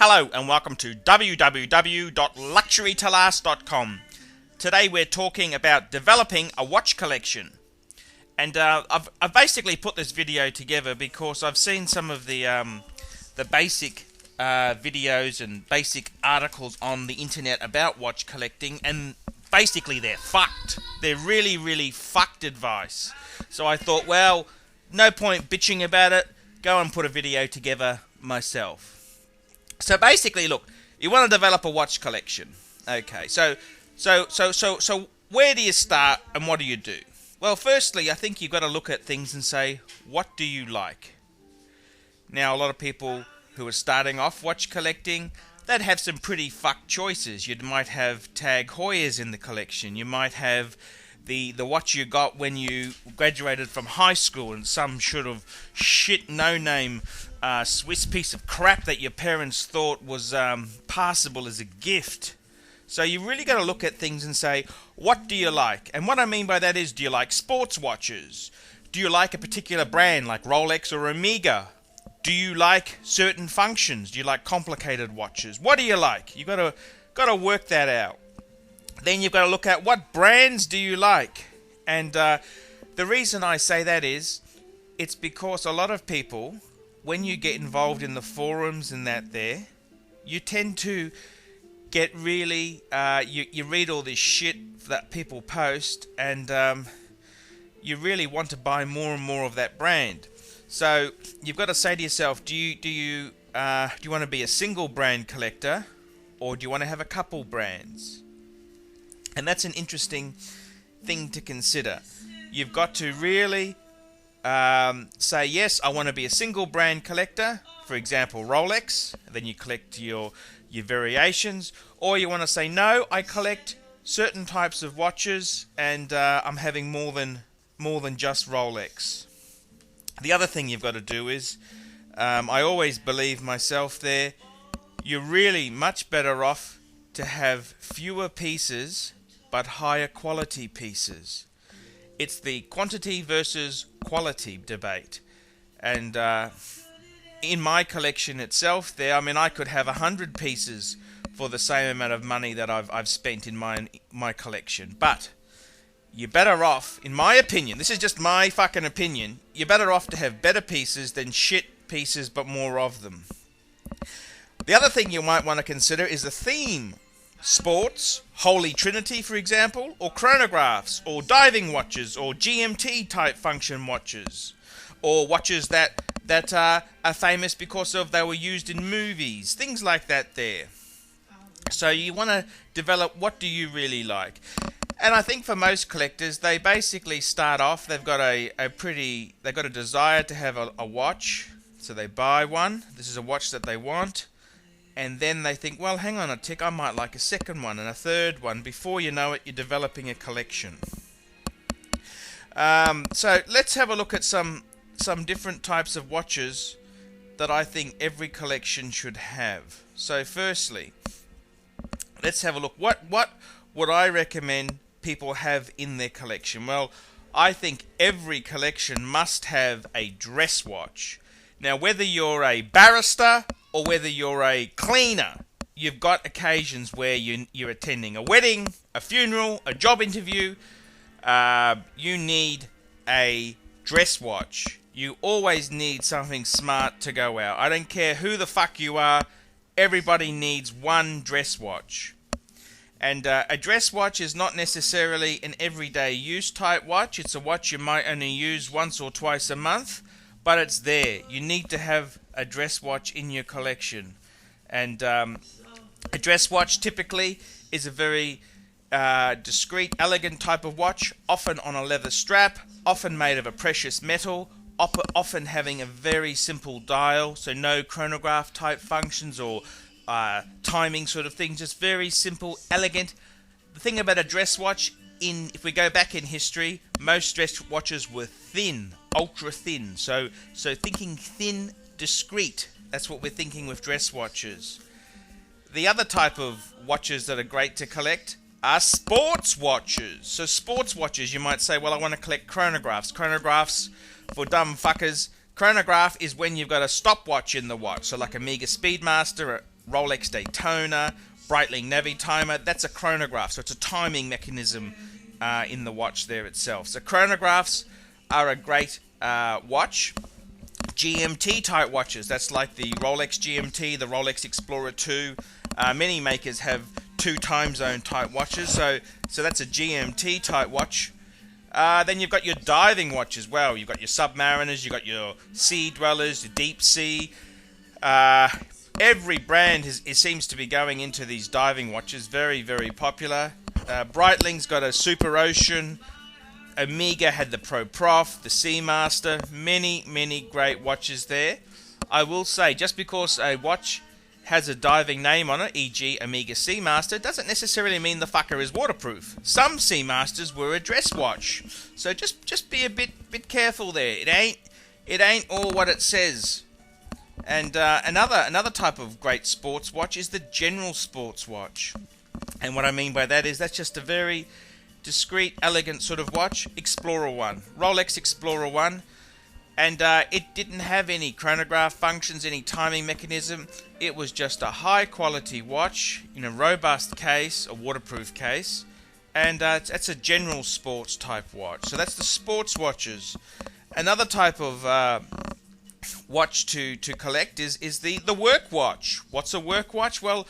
Hello and welcome to www.luxurytolast.com. Today we're talking about developing a watch collection. And I've basically put this video together because I've seen some of the basic videos and basic articles on the internet about watch collecting, and basically they're fucked. They're really fucked advice. So I thought, well, no point bitching about it, go and put a video together myself. So basically, look, you want to develop a watch collection. Okay, so where do you start and what do you do? Well, firstly, I think you've got to look at things and say, what do you like? Now, a lot of people who are starting off watch collecting, they'd have some pretty fucked choices. You might have Tag Heuers in the collection. You might have the watch you got when you graduated from high school and some sort of shit no-name Swiss piece of crap that your parents thought was passable as a gift. So you really got to look at things and say, what do you like? And what I mean by that is, do you like sports watches? Do you like a particular brand like Rolex or Omega? Do you like certain functions? Do you like complicated watches? What do you like? You got to work that out. Then you've got to look at what brands do you like. And the reason I say that is, it's because a lot of people, when you get involved in the forums and that there, you tend to get really, you read all this shit that people post, and you really want to buy more and more of that brand. So you've got to say to yourself, do you want to be a single brand collector, or do you want to have a couple brands? And that's an interesting thing to consider. You've got to really say, yes, I want to be a single brand collector, for example Rolex, and then you collect your variations, or you want to say, no, I collect certain types of watches, and I'm having more than just Rolex. The other thing you've got to do is, I always believe myself there, you're really much better off to have fewer pieces but higher quality pieces. It's the quantity versus quality debate. And in my collection itself there, I mean, I could have 100 pieces for the same amount of money that I've spent in my collection. But you're better off, in my opinion, this is just my fucking opinion, you're better off to have better pieces than shit pieces but more of them. The other thing you might want to consider is the theme. Sports, Holy Trinity for example, or chronographs, or diving watches, or GMT type function watches, or watches that are famous because they were used in movies, things like that there. So you want to develop, what do you really like? And I think for most collectors, they basically start off, they've got a desire to have a watch, so they buy one. This is a watch that they want. And then they think, well, hang on a tick, I might like a second one and a third one. Before you know it, you're developing a collection. So let's have a look at some different types of watches that I think every collection should have. So firstly, let's have a look. What would I recommend people have in their collection? Well, I think every collection must have a dress watch. Now, whether you're a barrister or whether you're a cleaner, you've got occasions where you're attending a wedding, a funeral, a job interview. You need a dress watch. You always need something smart to go out. I don't care who the fuck you are, everybody needs one dress watch. And a dress watch is not necessarily an everyday use type watch. It's a watch you might only use once or twice a month, but it's there. You need to have a dress watch in your collection. And a dress watch typically is a very discreet, elegant type of watch, often on a leather strap, often made of a precious metal, often having a very simple dial, so no chronograph type functions or timing sort of thing, just very simple, elegant. The thing about a dress watch, if we go back in history, most dress watches were thin, ultra thin. So thinking thin, discreet, that's what we're thinking with dress watches. The other type of watches that are great to collect are sports watches. So sports watches, you might say, well, I want to collect chronographs. Chronographs, for dumb fuckers, chronograph is when you've got a stopwatch in the watch. So like Omega Speedmaster, Rolex Daytona, Breitling Navitimer. That's a chronograph, so it's a timing mechanism in the watch there itself. So chronographs are a great watch. GMT type watches, that's like the Rolex GMT, the Rolex Explorer 2. Many makers have 2 time zone type watches, so that's a GMT type watch. Then you've got your diving watches. Well, you've got your Submariners, you've got your Sea Dwellers, your Deep Sea. Every brand seems to be going into these diving watches. Very, very popular. Breitling's got a Super Ocean. Omega had the Pro Prof, the Seamaster. Many, many great watches there. I will say, just because a watch has a diving name on it, e.g. Omega Seamaster, doesn't necessarily mean the fucker is waterproof. Some Seamasters were a dress watch, so just be a bit careful there. It ain't all what it says. And another type of great sports watch is the general sports watch. And what I mean by that is that's just a very discreet, elegant sort of watch. Explorer 1, Rolex Explorer 1. And it didn't have any chronograph functions, any timing mechanism. It was just a high quality watch in a robust case, a waterproof case. And it's a general sports type watch. So that's the sports watches. Another type of watch to collect is the work watch. What's a work watch? Well,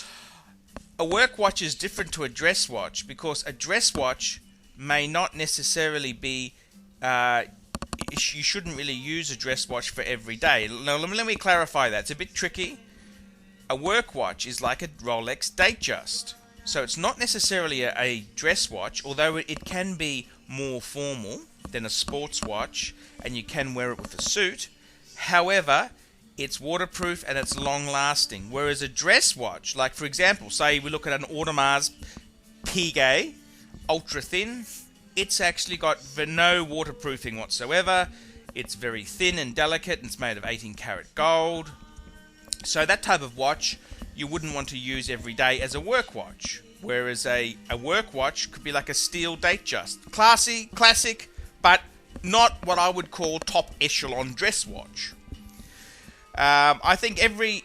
a work watch is different to a dress watch because a dress watch may not necessarily be... you shouldn't really use a dress watch for every day. Now, let me clarify that. It's a bit tricky. A work watch is like a Rolex Datejust. So it's not necessarily a dress watch, although it can be more formal than a sports watch, and you can wear it with a suit. However, it's waterproof and it's long-lasting. Whereas a dress watch, like for example, say we look at an Audemars Piguet, ultra-thin, it's actually got no waterproofing whatsoever. It's very thin and delicate, and it's made of 18 karat gold. So that type of watch you wouldn't want to use every day as a work watch. Whereas a work watch could be like a steel Datejust. Classy, classic, but not what I would call top echelon dress watch. I think every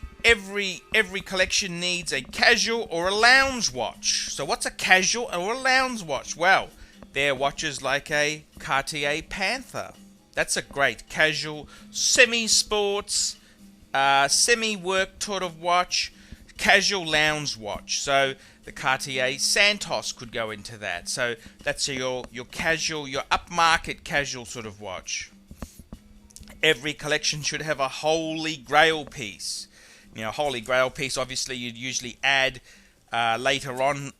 collection needs a casual or a lounge watch. So what's a casual or a lounge watch? Well, they're watches like a Cartier Panther. That's a great casual, semi-sports, semi-work sort of watch, casual lounge watch. So the Cartier Santos could go into that. So that's your casual, your upmarket casual sort of watch. Every collection should have a Holy Grail piece. You know, Holy Grail piece, obviously, you'd usually add later on,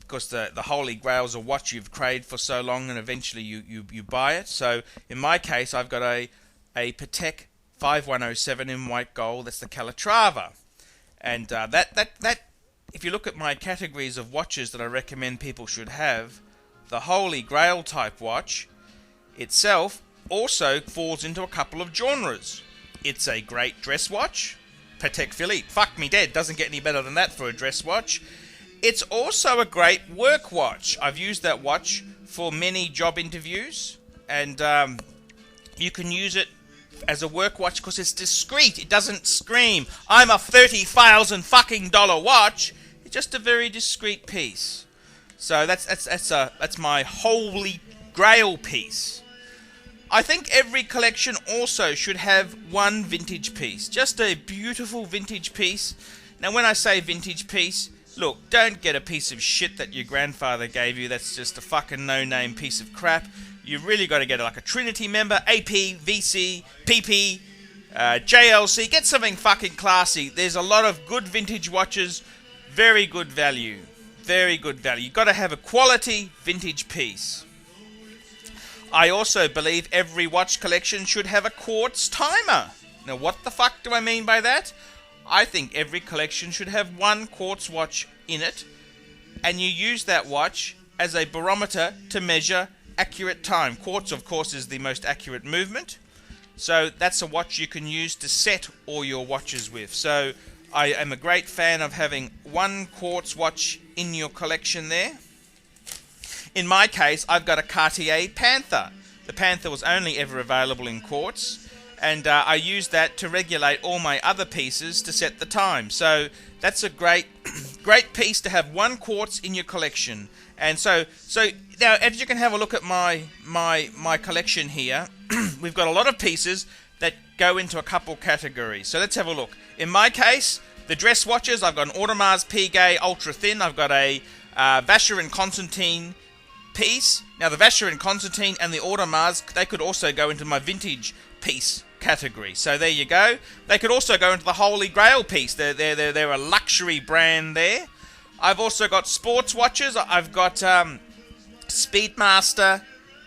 because the Holy Grail's a watch you've craved for so long, and eventually you buy it. So in my case, I've got a Patek 5107 in white gold. That's the Calatrava, and that if you look at my categories of watches that I recommend people should have, the Holy Grail type watch itself also falls into a couple of genres. It's a great dress watch. Patek Philippe, fuck me dead, doesn't get any better than that for a dress watch. It's also a great work watch. I've used that watch for many job interviews, and you can use it as a work watch because it's discreet. It doesn't scream, I'm a $30,000 fucking watch. It's just a very discreet piece. So that's my Holy Grail piece. I think every collection also should have one vintage piece. Just a beautiful vintage piece. Now when I say vintage piece, look, don't get a piece of shit that your grandfather gave you. That's just a fucking no-name piece of crap. You've really got to get like a Trinity member, AP, VC, PP, JLC. Get something fucking classy. There's a lot of good vintage watches. Very good value. Very good value. You've got to have a quality vintage piece. I also believe every watch collection should have a quartz timer. Now, what the fuck do I mean by that? I think every collection should have one quartz watch in it, and you use that watch as a barometer to measure accurate time. Quartz, of course, is the most accurate movement, so that's a watch you can use to set all your watches with. So I am a great fan of having one quartz watch in your collection there. In my case, I've got a Cartier Panther. The Panther was only ever available in quartz, and I use that to regulate all my other pieces to set the time. So that's a great great piece to have one quartz in your collection. And so now, as you can have a look at my collection here, we've got a lot of pieces that go into a couple categories. So let's have a look. In my case, the dress watches, I've got an Audemars Piguet Ultra Thin. I've got a Vacheron Constantin piece. Now, the Vacheron Constantin and the Audemars, they could also go into my vintage piece category. So there you go. They could also go into the Holy Grail piece. They're a luxury brand there. I've also got sports watches. I've got Speedmaster,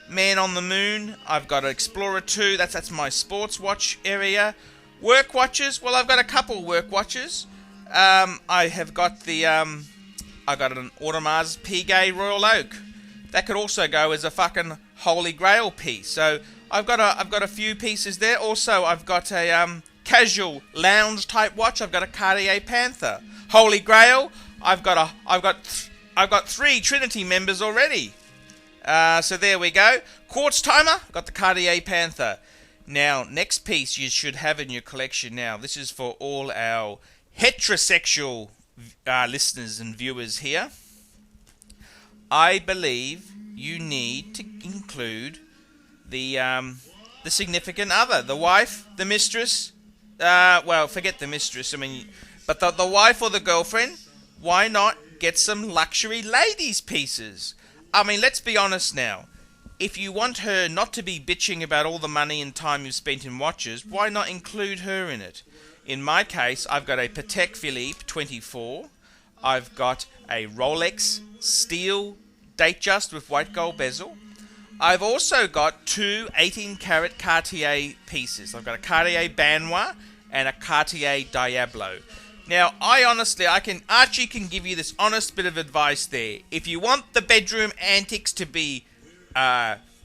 Man on the Moon. I've got Explorer 2. That's my sports watch area. Work watches. Well, I've got a couple work watches. I have got I got an Audemars Piguet Royal Oak. That could also go as a fucking Holy Grail piece. So I've got a few pieces there. Also, I've got a casual lounge type watch. I've got a Cartier Panther. Holy Grail. I've got 3 Trinity members already. So there we go. Quartz timer. Got the Cartier Panther. Now, next piece you should have in your collection. Now, this is for all our heterosexual listeners and viewers here. I believe you need to include the significant other, the wife, the mistress. Well, forget the mistress. I mean, but the wife or the girlfriend. Why not get some luxury ladies pieces? I mean, let's be honest now. If you want her not to be bitching about all the money and time you've spent in watches, why not include her in it? In my case, I've got a Patek Philippe 24. I've got a Rolex steel Datejust with white gold bezel. I've also got 2 18-karat Cartier pieces. I've got a Cartier Banois and a Cartier Diablo. Now, Archie can give you this honest bit of advice there. If you want the bedroom antics to be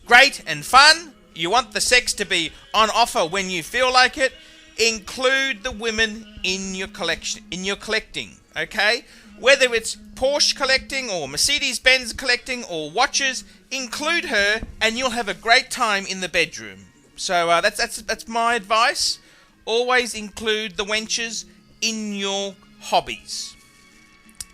great and fun, you want the sex to be on offer when you feel like it, include the women in your collection, in your collecting, okay? Whether it's Porsche collecting or Mercedes-Benz collecting or watches, include her and you'll have a great time in the bedroom. So that's my advice. Always include the wenches in your hobbies.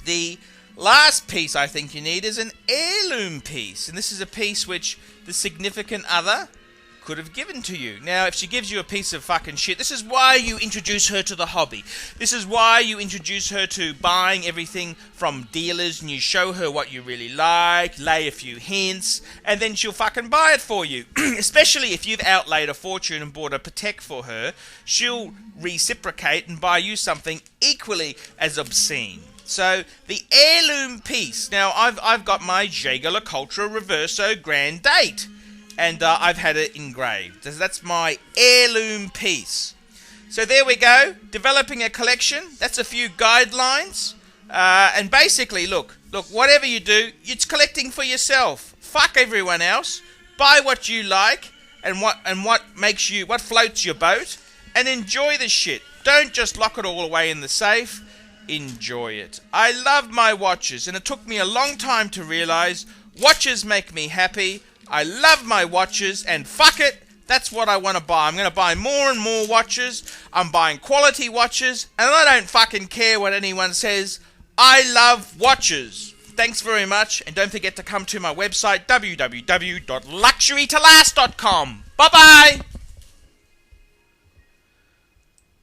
The last piece I think you need is an heirloom piece, and this is a piece which the significant other could have given to you. Now, if she gives you a piece of fucking shit, this is why you introduce her to the hobby. This is why you introduce her to buying everything from dealers, and you show her what you really like, lay a few hints, and then she'll fucking buy it for you. Especially if you've outlaid a fortune and bought a Patek for her, she'll reciprocate and buy you something equally as obscene. So, the heirloom piece. Now, I've got my Jaeger-LeCoultre Reverso Grand Date. And I've had it engraved. That's my heirloom piece. So there we go. Developing a collection. That's a few guidelines. And basically, look, whatever you do, it's collecting for yourself. Fuck everyone else. Buy what you like and what floats your boat, and enjoy the shit. Don't just lock it all away in the safe. Enjoy it. I love my watches, and it took me a long time to realize watches make me happy. I love my watches, and fuck it, that's what I want to buy. I'm going to buy more and more watches. I'm buying quality watches, and I don't fucking care what anyone says. I love watches. Thanks very much, and don't forget to come to my website, www.luxurytolast.com. Bye-bye!